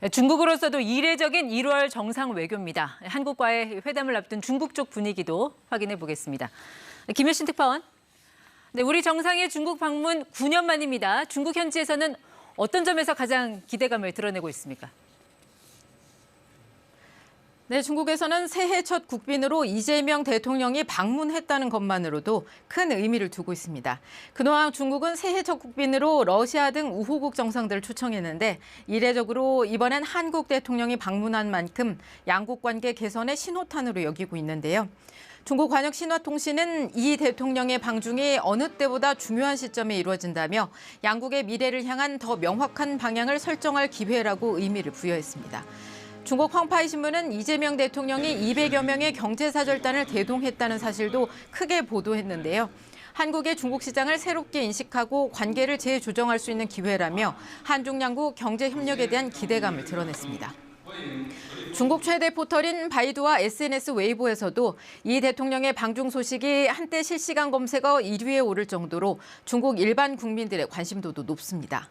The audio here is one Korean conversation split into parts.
중국으로서도 이례적인 1월 정상 외교입니다. 한국과의 회담을 앞둔 중국 쪽 분위기도 확인해 보겠습니다. 김효신 특파원. 네, 우리 정상의 중국 방문 9년 만입니다. 중국 현지에서는 어떤 점에서 가장 기대감을 드러내고 있습니까? 네, 중국에서는 새해 첫 국빈으로 이재명 대통령이 방문했다는 것만으로도 큰 의미를 두고 있습니다. 그동안 중국은 새해 첫 국빈으로 러시아 등 우호국 정상들을 초청했는데 이례적으로 이번엔 한국 대통령이 방문한 만큼 양국 관계 개선의 신호탄으로 여기고 있는데요. 중국 관영신화통신은 이 대통령의 방중이 어느 때보다 중요한 시점에 이루어진다며 양국의 미래를 향한 더 명확한 방향을 설정할 기회라고 의미를 부여했습니다. 중국 황파이 신문은 이재명 대통령이 200여 명의 경제사절단을 대동했다는 사실도 크게 보도했는데요. 한국의 중국 시장을 새롭게 인식하고 관계를 재조정할 수 있는 기회라며 한중 양국 경제 협력에 대한 기대감을 드러냈습니다. 중국 최대 포털인 바이두와 SNS 웨이보에서도 이 대통령의 방중 소식이 한때 실시간 검색어 1위에 오를 정도로 중국 일반 국민들의 관심도도 높습니다.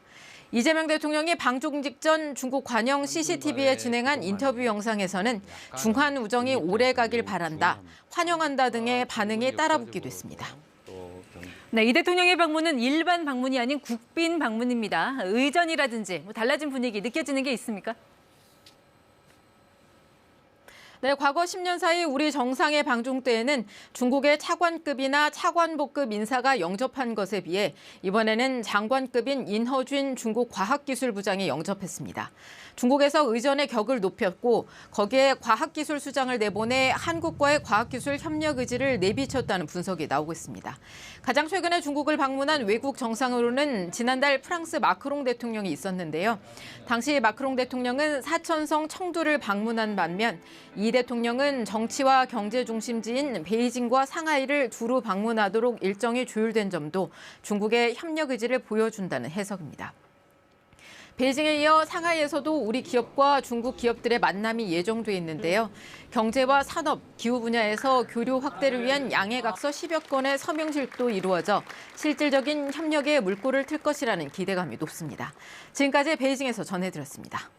이재명 대통령이 방중 직전 중국 관영 CCTV에 진행한 인터뷰 영상에서는 중한 우정이 오래 가길 바란다, 환영한다 등의 반응이 따라붙기도 했습니다. 네, 이 대통령의 방문은 일반 방문이 아닌 국빈 방문입니다. 의전이라든지 달라진 분위기 느껴지는 게 있습니까? 네, 과거 10년 사이 우리 정상의 방중 때에는 중국의 차관급이나 차관복급 인사가 영접한 것에 비해 이번에는 장관급인 인허준 중국 과학기술부장이 영접했습니다. 중국에서 의전의 격을 높였고 거기에 과학기술수장을 내보내 한국과의 과학기술 협력 의지를 내비쳤다는 분석이 나오고 있습니다. 가장 최근에 중국을 방문한 외국 정상으로는 지난달 프랑스 마크롱 대통령이 있었는데요. 당시 마크롱 대통령은 사천성 청두를 방문한 반면 이 대통령은 정치와 경제 중심지인 베이징과 상하이를 두루 방문하도록 일정이 조율된 점도 중국의 협력 의지를 보여준다는 해석입니다. 베이징에 이어 상하이에서도 우리 기업과 중국 기업들의 만남이 예정돼 있는데요. 경제와 산업, 기후 분야에서 교류 확대를 위한 양해각서 10여 건의 서명실도 이루어져 실질적인 협력에 물꼬를 틀 것이라는 기대감이 높습니다. 지금까지 베이징에서 전해드렸습니다.